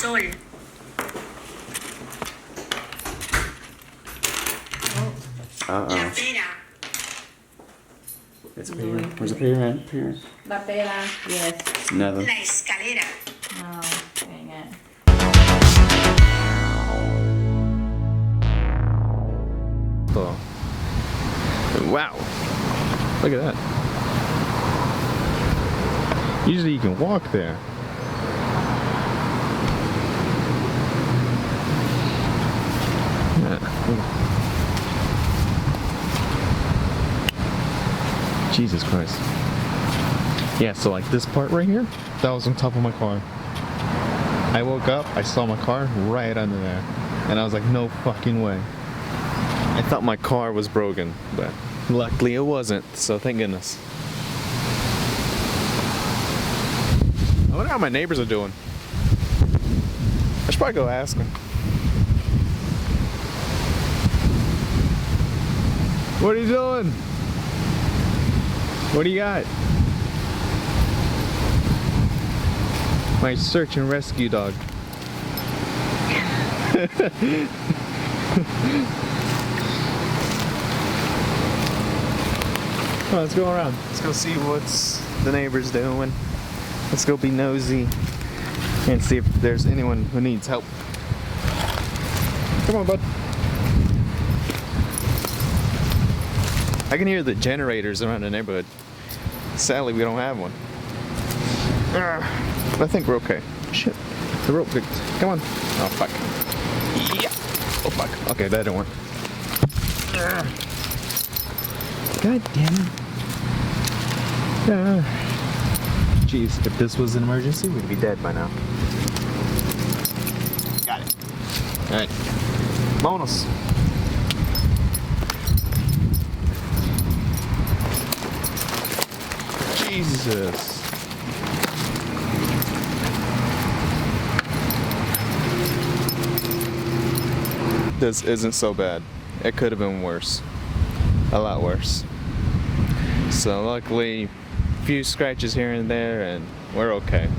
sol. La pera. It's Peter. Where's the Peter at? Peter. La pera, yes. Nothing. La escalera. No, dang it. Oh. Wow. Look at that. Usually you can walk there. Jesus Christ. Yeah, so like this part right here, that was on top of my car. I woke up, I saw my car right under there. And I was like, no fucking way. I thought my car was broken, but luckily it wasn't, so thank goodness. I wonder how my neighbors are doing. I should probably go ask them. What are you doing? What do you got? My search and rescue dog. Come on, let's go around. Let's go see what's the neighbors doing. Let's go be nosy and see if there's anyone who needs help. Come on, bud. I can hear the generators around the neighborhood. Sadly, we don't have one. But I think we're okay. Shit. The rope. Come on. Oh, fuck. Yeah. Oh, fuck. Okay, that didn't work. God damn it. Jeez, if this was an emergency, we'd be dead by now. Got it. Alright. Bonus. Jesus. This isn't so bad. It could have been worse. A lot worse. So luckily, a few scratches here and there and we're okay.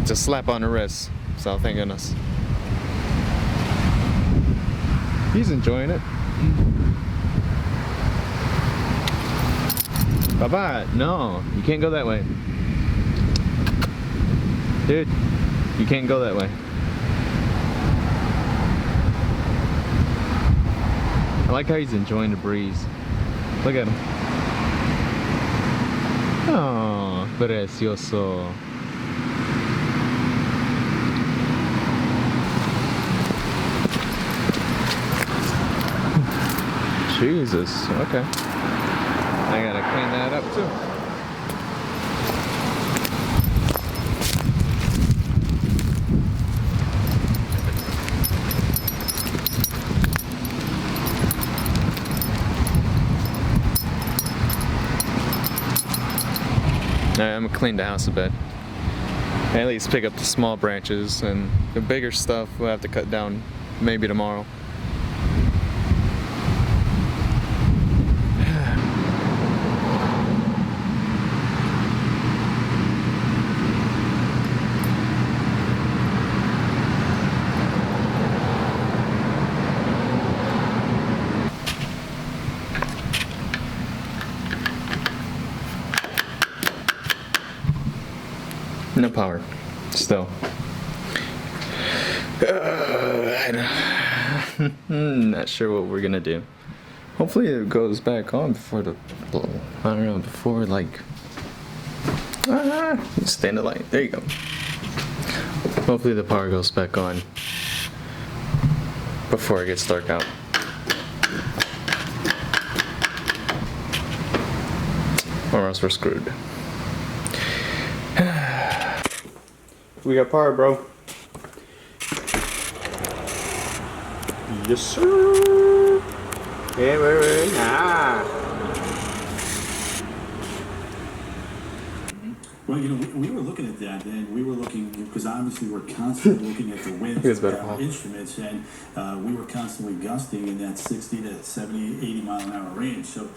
Just slap on the wrist. So thank goodness. He's enjoying it. Bye-bye. No, you can't go that way. Dude, you can't go that way. I like how he's enjoying the breeze. Look at him. Oh, precioso. Jesus, okay. I gotta clean that up too. Alright, I'm gonna clean the house a bit. At least pick up the small branches, and the bigger stuff we'll have to cut down maybe tomorrow. No power, still. Not sure what we're gonna do. Hopefully it goes back on before the, I don't know, before like, stand the light, there you go. Hopefully the power goes back on before it gets dark out. Or else we're screwed. We got power, bro. Yes, sir. Yeah, wait. Well, you know, we were looking at that, and we were looking, because obviously we're constantly looking at the winds of our instruments, and we were constantly gusting in that 60 to 70, 80 mile an hour range. So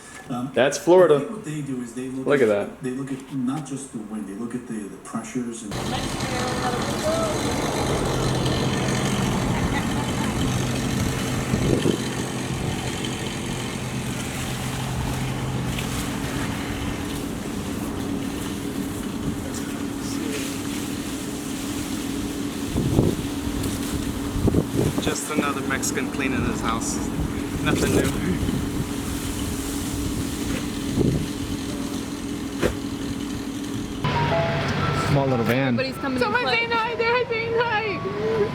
that's Florida. I think what they do is they look at that. They look at not just the wind, they look at the pressures and Just another Mexican cleaning his house. Nothing new. Small little van. Everybody's coming Someone to play. saying hi. They're saying hi.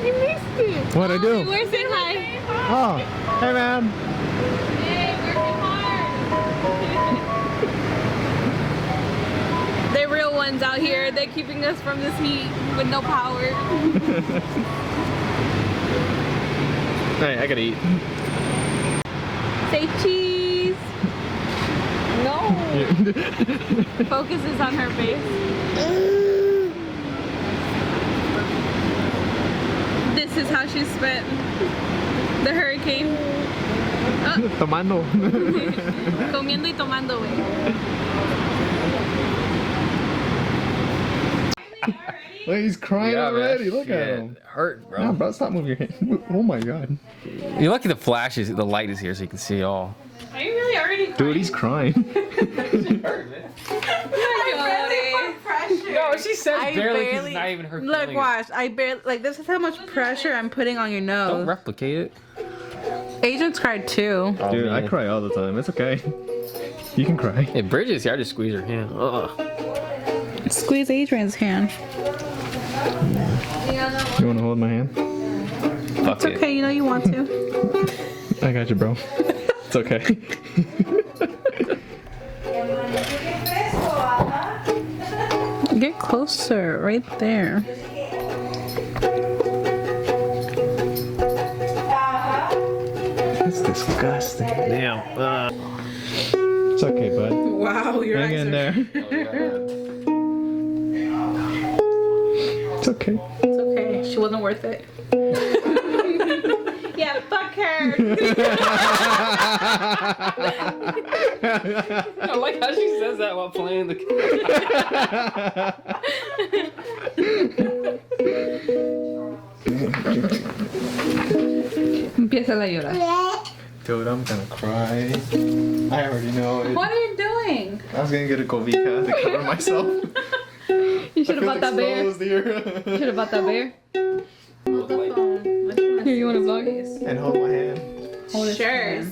You missed it. What'd I do? We're saying hi. Oh, hey man. Hey, working hard. They're real ones out here. They're keeping us from this heat with no power. Hey, I gotta eat. Say cheese. No. Focus is on her face. This is how she spent the hurricane. Tomando. Comiendo y tomando, güey. Look, he's crying already. Look at him. It hurt, bro. Nah, bro, stop moving your hand. Oh my god. You're lucky the flash is, the light is here so you can see all. Are you really already crying? Dude, he's crying. No, she says I barely 'cause barely- it's not even her Look, feeling it. watch. I barely like. This is how much pressure I'm putting on your Don't nose. replicate it. Agents cried too. Oh, Dude, I man. cry all the time. It's okay. You can cry. Hey, Bridget's here. I just squeeze her hand. Ugh. Squeeze Adrian's hand. You wanna hold my hand? Fuck It's okay. You know you want to. I got you, bro. It's okay. Get closer, right there. That's disgusting. Damn. It's okay, bud. Wow, your Hang in there. It's okay. It's okay. She wasn't worth it. Yeah, fuck her. I like how she says that while playing the Empieza a llorar. Dude, I'm gonna cry. I already know it. What are you doing? I was gonna get a Cobija to cover myself. You should have bought that bear. Here. Should have bought that bear. Hold the phone. Here, you want to vlog? And hold my hand. Sure.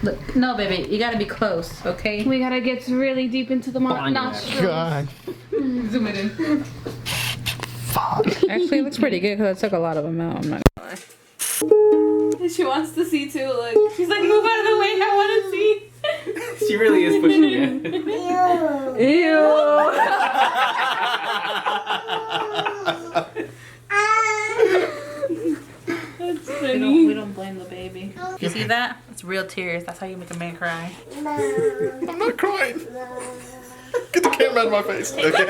Look, no, baby, you gotta be close, okay? We gotta get really deep into the nostrils. God. Zoom it in. Actually, it looks pretty good because I took a lot of them out. I'm not gonna lie. She wants to see too. Look, she's like, move out of the way. I want to see. She really is pushing me. That's funny. We don't blame the baby. You see that? It's real tears. That's how you make a man cry. I'm not crying. Get the camera out of my face. Okay.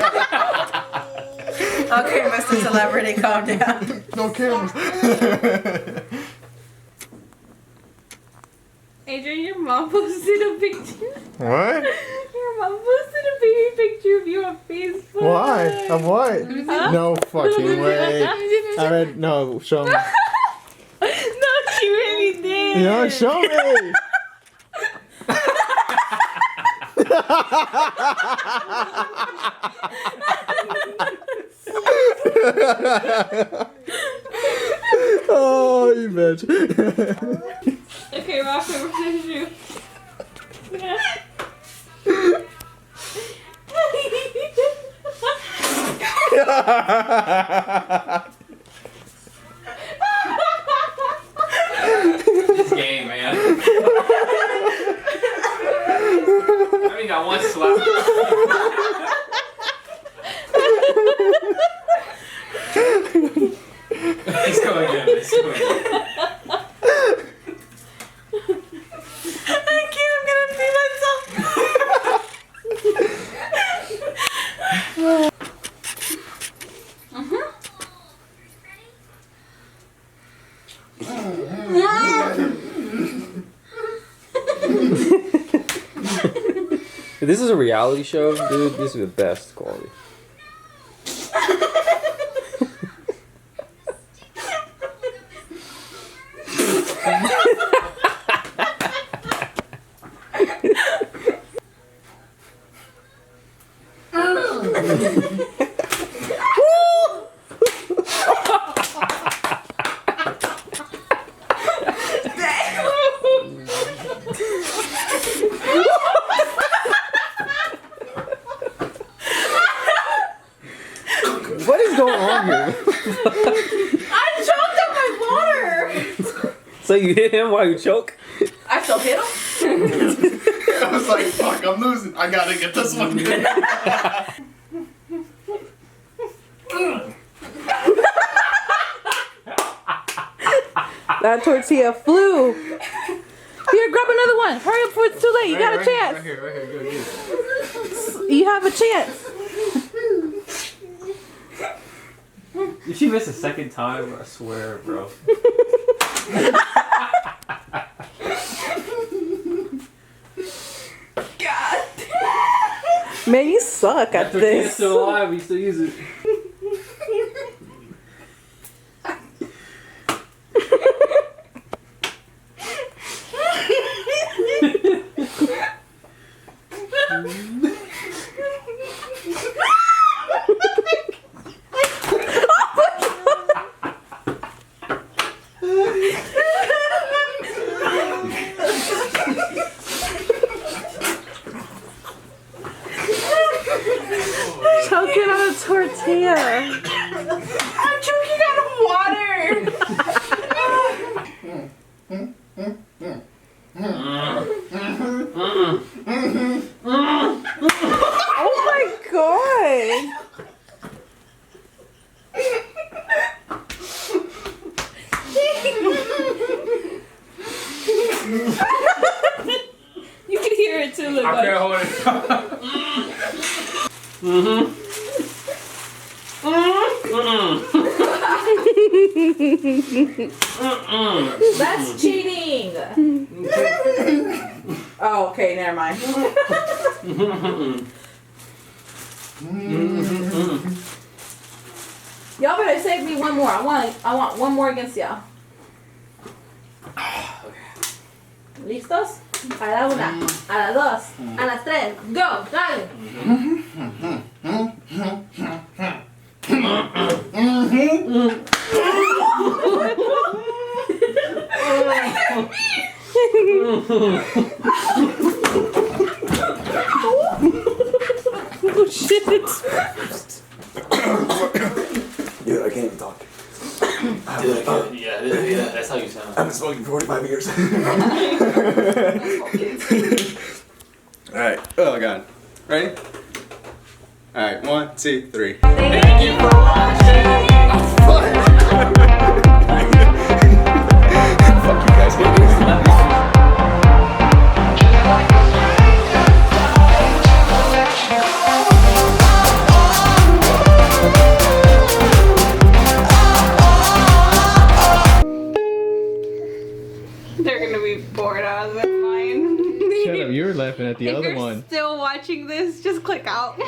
Okay, Mr. Celebrity, calm down. No cameras. Adrian, your mom posted a picture. What? Your mom posted a baby picture of you on Facebook. Why? Of what? Huh? No fucking way. I read, no, show me. No, she really did. No, show me. Oh, you bitch. Okay, rock, paper, scissors, shoot. This game, man. I only got one slap. Let's go again. Let's go again. I can't, I'm gonna see myself. If this is a reality show, dude, this is the best quality. So you hit him while you choke? I still hit him. I was like, fuck, I'm losing. I gotta get this one. That tortilla flew. Here, grab another one. Hurry up before it's too late. You got a chance. Right here, go, get it. You have a chance. If she missed a second time, I swear, bro. God. Man, you suck at It's this. still alive, we still use it. Choking on a tortilla. I'm choking out of water. Oh my god. You can hear it too. Look, I can't hold it. That's cheating. Oh, okay, never mind. Y'all better save me one more. I want one more against y'all. ¿Listos? A la una, a la dos, a las tres. Go, dale. Oh shit. Dude, I can't even talk. Yeah, that's how you sound. I've been smoking for 45 years. Alright. Oh god. Ready? Alright, 1, 2, 3. Thank you for watching. Fuck you guys. They're gonna be bored out of their mind. Shut up, you were laughing at the If other you're one. still watching this, just click out.